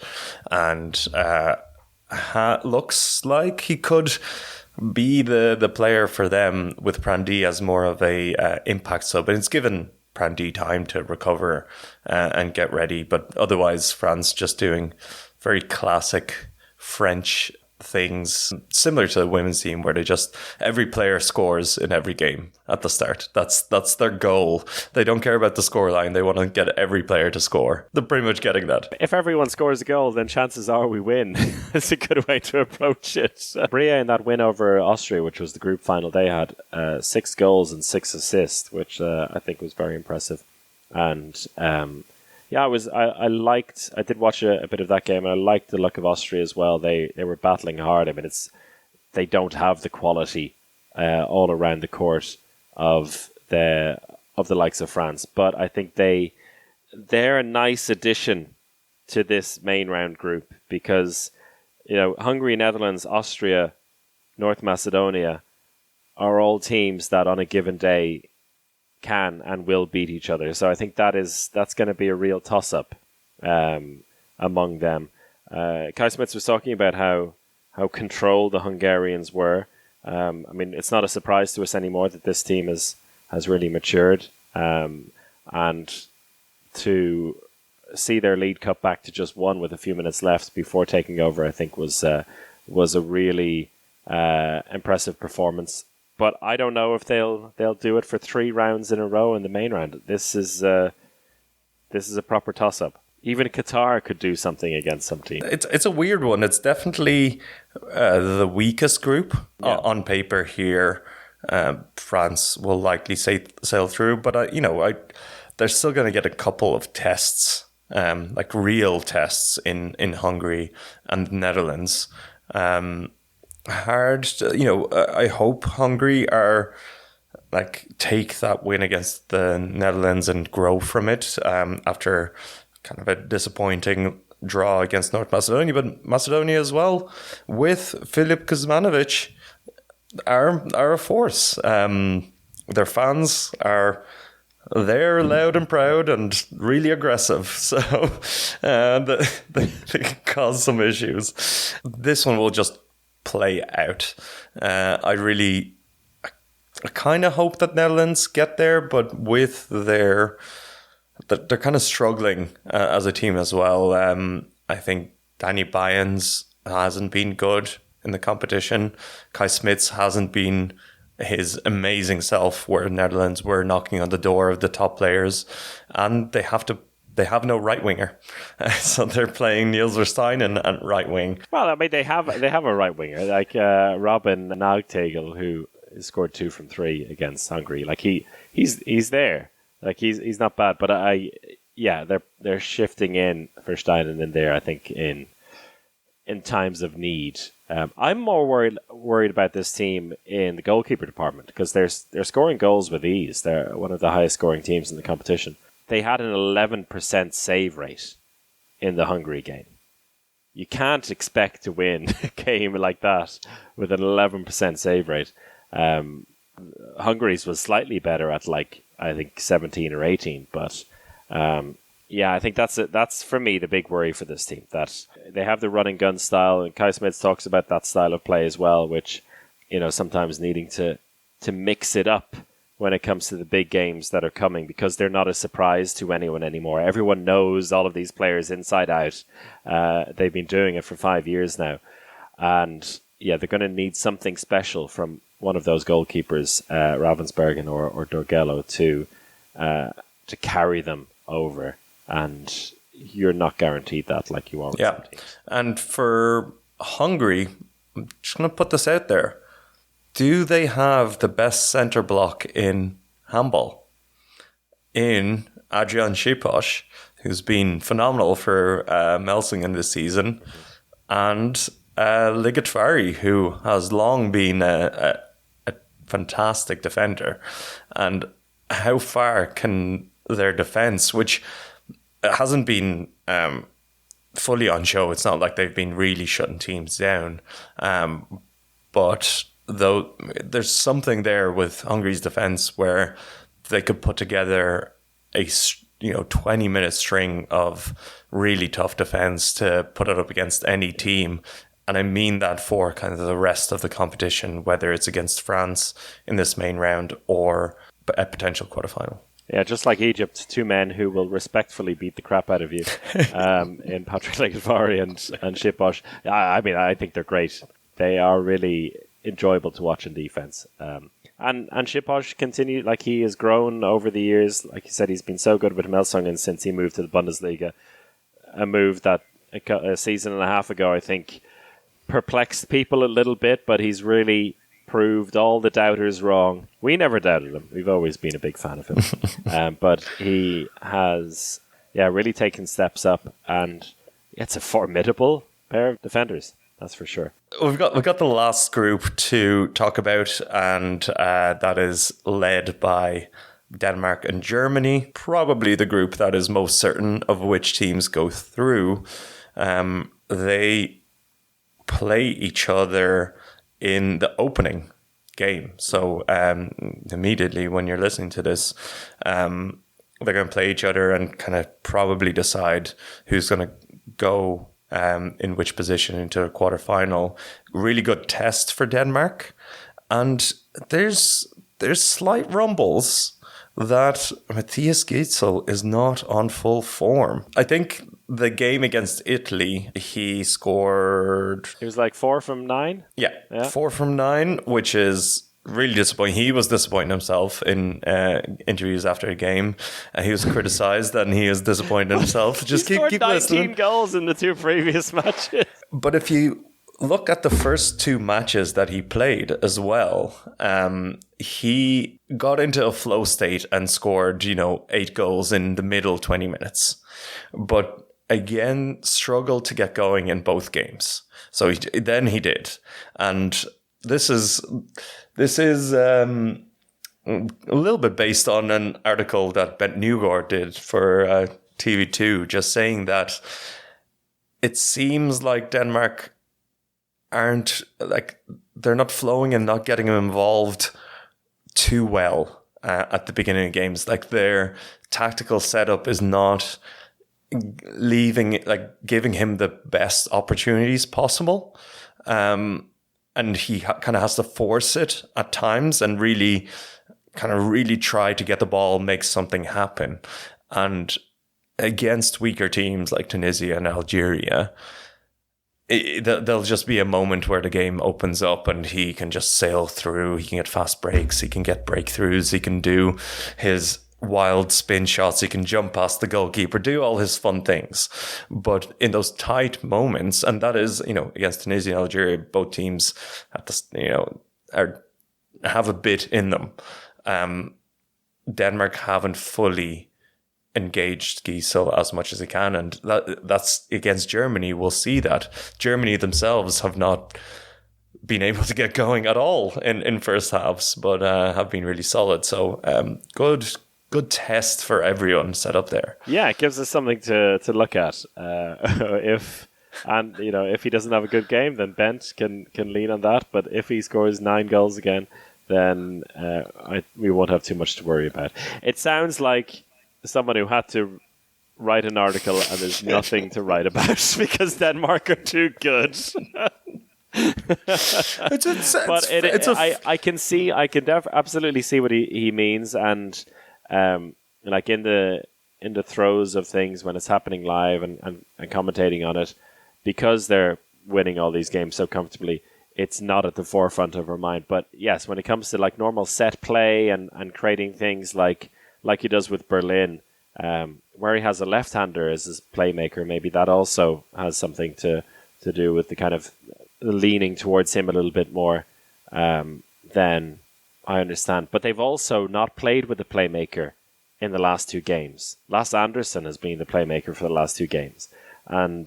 and looks like he could be the player for them with Prandi as more of a impact sub. And it's given Prandi time to recover and get ready. But otherwise, France just doing very classic French things, similar to the women's team, where they just, every player scores in every game at the start. That's their goal. They don't care about the scoreline. They want to get every player to score. They're pretty much getting that. If everyone scores a goal, then chances are we win. It's a good way to approach it. Bria in that win over Austria, which was the group final, they had 6 goals and 6 assists, which I think was very impressive. And I did watch a bit of that game, and I liked the look of Austria as well. They were battling hard. I mean, they don't have the quality all around the court of the likes of France, but I think they're a nice addition to this main round group, because Hungary, Netherlands, Austria, North Macedonia are all teams that on a given day can and will beat each other. So I think that's going to be a real toss-up among them. Kay Smits was talking about how controlled the Hungarians were. I mean, it's not a surprise to us anymore that this team has really matured. And to see their lead cut back to just 1 with a few minutes left before taking over, I think was a really impressive performance. But I don't know if they'll do it for 3 rounds in a row in the main round. This is a proper toss-up. Even Qatar could do something against some team. It's a weird one. It's definitely the weakest group on paper here. France will likely sail through, but they're still going to get a couple of tests, like real tests in Hungary and the Netherlands. Hard, I hope Hungary are take that win against the Netherlands and grow from it after kind of a disappointing draw against North Macedonia. But Macedonia as well, with Filip Kuzmanovic, are a force. Their fans are they're loud and proud and really aggressive, so they can cause some issues. This one will just play out. I kind of hope that Netherlands get there, but with they're kind of struggling as a team as well. I think Danny Byens hasn't been good in the competition. Kay Smits hasn't been his amazing self, where Netherlands were knocking on the door of the top players, and they have no right winger, so they're playing Niels Versteinen at right wing. Well, I mean, they have a right winger like Robin Nagtegel, who scored 2 from 3 against Hungary. Like he's there. Like he's not bad, but they're shifting in Versteinen in there. I think in times of need. I'm more worried about this team in the goalkeeper department, because they're scoring goals with ease. They're one of the highest scoring teams in the competition. They had an 11% save rate in the Hungary game. You can't expect to win a game like that with an 11% save rate. Hungary's was slightly better at I think 17 or 18, but I think that's for me the big worry for this team, that they have the run and gun style, and Kay Smits talks about that style of play as well, which sometimes needing to mix it up when it comes to the big games that are coming, because they're not a surprise to anyone anymore. Everyone knows all of these players inside out. They've been doing it for 5 years now, and they're going to need something special from one of those goalkeepers, Ravensbergen or Dorgello, to carry them over, and you're not guaranteed that like you are with some teams. And for Hungary, I'm just going to put this out there. Do they have the best centre block in handball? In Adrian Šipos, who's been phenomenal for Melsingen this season, and Ligatvari, who has long been a fantastic defender. And how far can their defence, which hasn't been fully on show, it's not like they've been really shutting teams down, but though there's something there with Hungary's defence where they could put together a 20-minute string of really tough defence to put it up against any team, And I mean that for kind of the rest of the competition, whether it's against France in this main round or a potential quarterfinal. Yeah, just like Egypt, two men who will respectfully beat the crap out of you in Patrick Legavari and Ship Bosch. I mean, I think they're great. They are really enjoyable to watch in defense. And Ship Bosch continue, like he has grown over the years. Like you said, he's been so good with Melsungen since he moved to the Bundesliga. A move that a season and a half ago, I think, perplexed people a little bit, but he's really proved all the doubters wrong. We never doubted him. We've always been a big fan of him. But he has, really taken steps up, and it's a formidable pair of defenders. That's for sure. We've got the last group to talk about, and that is led by Denmark and Germany. Probably the group that is most certain of which teams go through. They play each other in the opening game. So immediately when you're listening to this, they're going to play each other and kind of probably decide who's going to go in which position into the quarterfinal. Really good test for Denmark. And there's slight rumbles that Matthias Gidsel is not on full form. I think the game against Italy, he scored... He was like 4 from 9? Yeah, 4 from 9, which is really disappointing. He was disappointing himself in interviews after a game. He was criticised and he was disappointed in himself. Just he keep 19 listening. goals in the 2 previous matches. But if you look at the first 2 matches that he played as well, he got into a flow state and scored, 8 goals in the middle 20 minutes. But again, struggled to get going in both games. So then he did. And this is a little bit based on an article that Bent Newgård did for TV2, just saying that it seems like Denmark they're not flowing and not getting him involved too well at the beginning of games. Like their tactical setup is not giving him the best opportunities possible. And he kind of has to force it at times and really try to get the ball, make something happen. And against weaker teams like Tunisia and Algeria, there'll just be a moment where the game opens up and he can just sail through. He can get fast breaks. He can get breakthroughs. He can do his wild spin shots. He can jump past the goalkeeper, do all his fun things. But in those tight moments, and that is, against Tunisia and Algeria, both teams have a bit in them. Denmark haven't fully engaged Giesel as much as they can, and that's against Germany. We'll see that Germany themselves have not been able to get going at all in first halves, but have been really solid. So good test for everyone set up there. Yeah, it gives us something to look at. If he doesn't have a good game, then Bent can lean on that. But if he scores 9 goals again, then we won't have too much to worry about. It sounds like someone who had to write an article and there's nothing to write about because Denmark are too good. I can absolutely see what he means, and like in the throes of things when it's happening live and commentating on it, because they're winning all these games so comfortably, it's not at the forefront of our mind. But yes, when it comes to like normal set play and creating things like he does with Berlin, where he has a left-hander as his playmaker, maybe that also has something to do with the kind of leaning towards him a little bit more than I understand. But they've also not played with the playmaker in the last 2 games. Lasse Andersen has been the playmaker for the last 2 games. And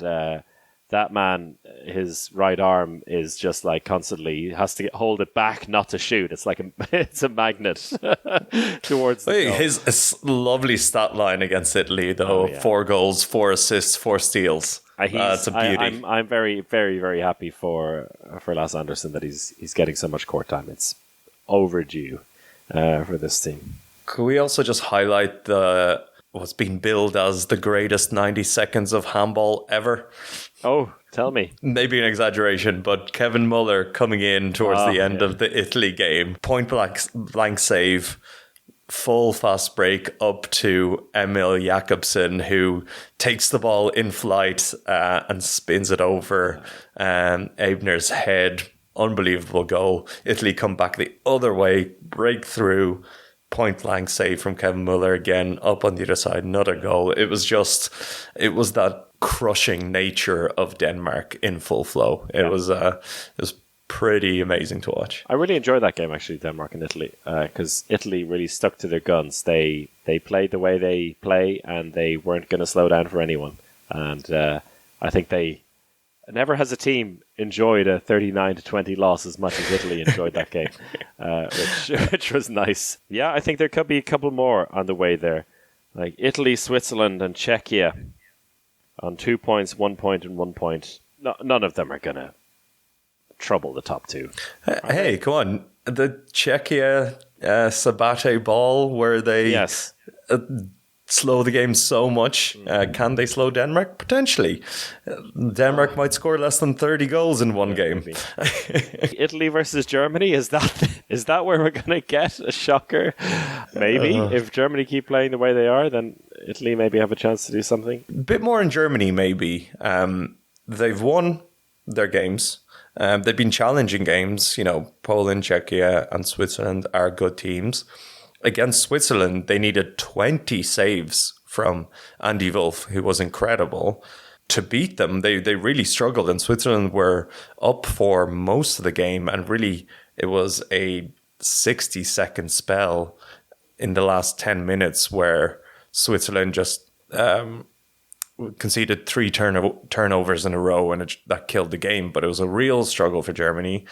that man, his right arm is just like constantly, he has to hold it back not to shoot. It's like it's a magnet towards the goal. His lovely stat line against Italy, though. 4 goals, 4 assists, 4 steals. It's a beauty. I'm very, very, very happy for Lasse Andersen that he's getting so much court time. It's overdue for this team. Could we also just highlight the was being billed as the greatest 90 seconds of handball ever. Oh, tell me. Maybe an exaggeration, but Kevin Muller coming in towards the end of the Italy game, point blank save, full fast break up to Emil Jakobsen, who takes the ball in flight and spins it over Ebner's head. Unbelievable goal. Italy come back the other way, break through, point blank save from Kevin Muller again, up on the other side, another goal. It was that crushing nature of Denmark in full flow. It was pretty amazing to watch. I really enjoyed that game, actually, Denmark and Italy, because Italy really stuck to their guns. They played the way they play, and they weren't going to slow down for anyone. And I think never has a team enjoyed a 39-20 loss as much as Italy enjoyed that game, which was nice. Yeah, I think there could be a couple more on the way there, like Italy, Switzerland, and Czechia on 2 points, 1 point, and 1 point. No, none of them are going to trouble the top two. Hey, come on. The Czechia Sabate ball where they slow the game so much. Can they slow Denmark? Potentially. Denmark might score less than 30 goals in one game. Italy versus Germany, is that where we're going to get a shocker? Maybe. If Germany keep playing the way they are, then Italy maybe have a chance to do something. A bit more in Germany, maybe. They've won their games. They've been challenging games. Poland, Czechia, and Switzerland are good teams. Against Switzerland, they needed 20 saves from Andy Wolf, who was incredible, to beat them. They really struggled, and Switzerland were up for most of the game, and really it was a 60-second spell in the last 10 minutes where Switzerland just conceded 3 turnovers in a row, and that killed the game. But it was a real struggle for Germany.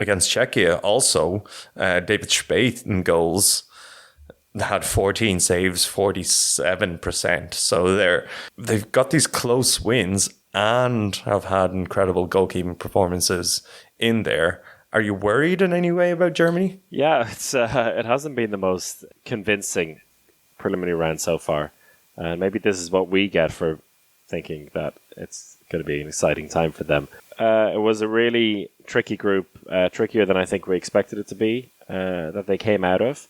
Against Czechia also, David Speth in goals had 14 saves, 47%. So they've got these close wins and have had incredible goalkeeping performances in there. Are you worried in any way about Germany? Yeah, it hasn't been the most convincing preliminary round so far. And maybe this is what we get for thinking that it's going to be an exciting time for them. It was a really tricky group, trickier than I think we expected it to be, that they came out of.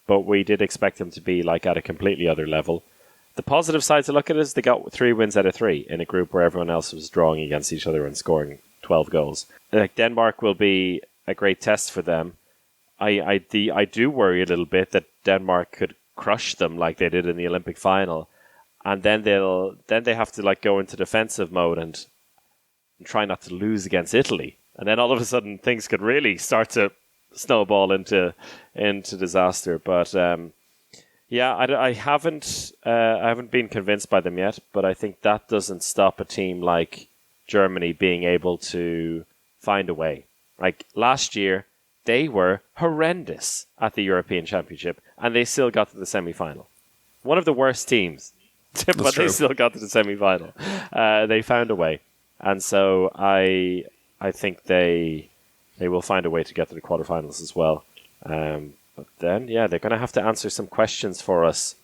But we did expect them to be like at a completely other level. The positive side to look at is they got 3 wins out of 3 in a group where everyone else was drawing against each other and scoring 12 goals. Denmark will be a great test for them. I do worry a little bit that Denmark could crush them like they did in the Olympic final, and then they have to go into defensive mode and try not to lose against Italy, and then all of a sudden things could really start to snowball into disaster. But I haven't been convinced by them yet, but I think that doesn't stop a team like Germany being able to find a way. Like last year, they were horrendous at the European Championship, and they still got to the semi-final. One of the worst teams, but they still got to the semi-final. They found a way, and so I think they will find a way to get to the quarterfinals as well. But then, they're going to have to answer some questions for us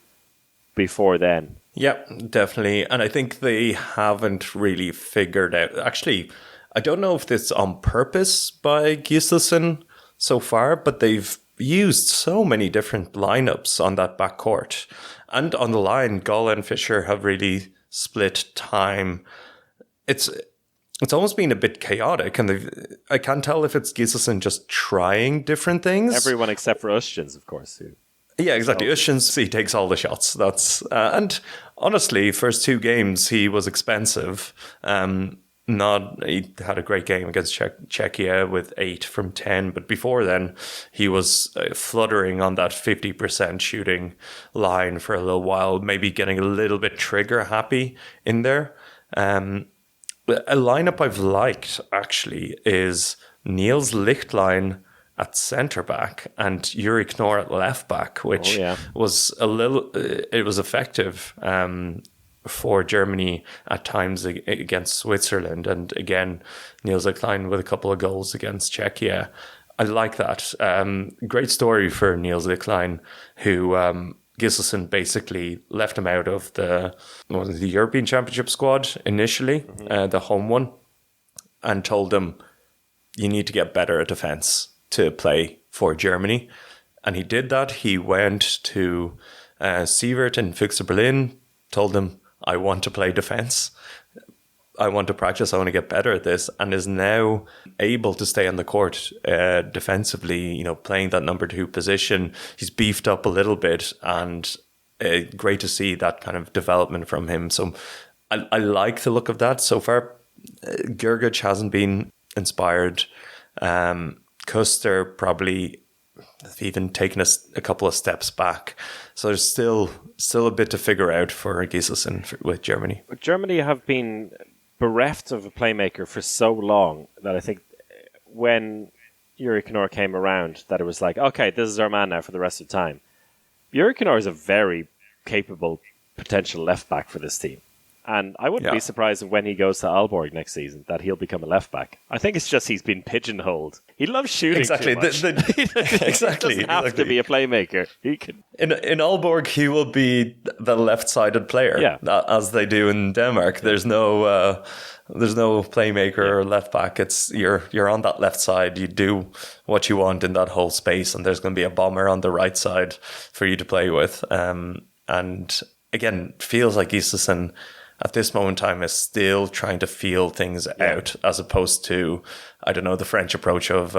before then. Yeah, definitely. And I think they haven't really figured out... Actually, I don't know if it's on purpose by Gislason so far, but they've used so many different lineups on that back court. And on the line, Gull and Fisher have really split time. It's almost been a bit chaotic, and I can't tell if it's Gislason just trying different things. Everyone except for Ustjens, of course. Yeah, exactly. Ustjens, he takes all the shots. That's and honestly, first 2 games he was expensive. He had a great game against Czechia with 8 from 10, but before then he was fluttering on that 50% shooting line for a little while, maybe getting a little bit trigger happy in there. A lineup I've liked actually is Niels Lichtlein at centre back and Yuri Knorr at left back, which was it was effective for Germany at times against Switzerland, and again Niels Lichtlein with a couple of goals against Czechia. I like that. Great story for Niels Lichtlein, who Giselson basically left him out of the European Championship squad initially, the home one, and told him, you need to get better at defence to play for Germany. And he did that. He went to Sievert in Füchse Berlin, told him, I want to play defence. I want to practice. I want to get better at this, and is now able to stay on the court defensively, playing that number 2 position. He's beefed up a little bit, and great to see that kind of development from him. So I like the look of that so far. Gergic hasn't been inspired. Kuster probably even taken a couple of steps back. So there's still a bit to figure out for Giselson with Germany. Germany have been bereft of a playmaker for so long that I think when Yuri Knorr came around, that it was like, okay, this is our man now for the rest of the time. Yuri Knorr is a very capable potential left back for this team. And I wouldn't be surprised if when he goes to Aalborg next season that he'll become a left back. I think it's just he's been pigeonholed. He loves shooting exactly. too much. Exactly. He doesn't have to be a playmaker. He can. In Aalborg, he will be the left-sided player, as they do in Denmark. There's no playmaker or left back. It's you're on that left side. You do what you want in that whole space, and there's going to be a bomber on the right side for you to play with. And again, feels like Giselson at this moment in time is still trying to feel things out, as opposed to, I don't know, the French approach of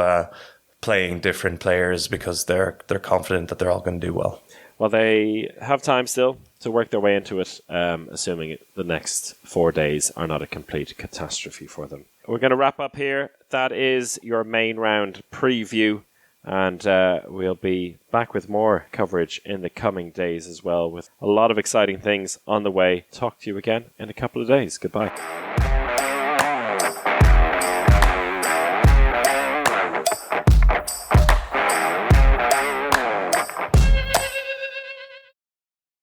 playing different players because they're confident that they're all going to do well. Well, they have time still to work their way into it, assuming the next 4 days are not a complete catastrophe for them. We're going to wrap up here. That is your main round preview. And we'll be back with more coverage in the coming days as well, with a lot of exciting things on the way. Talk to you again in a couple of days. Goodbye.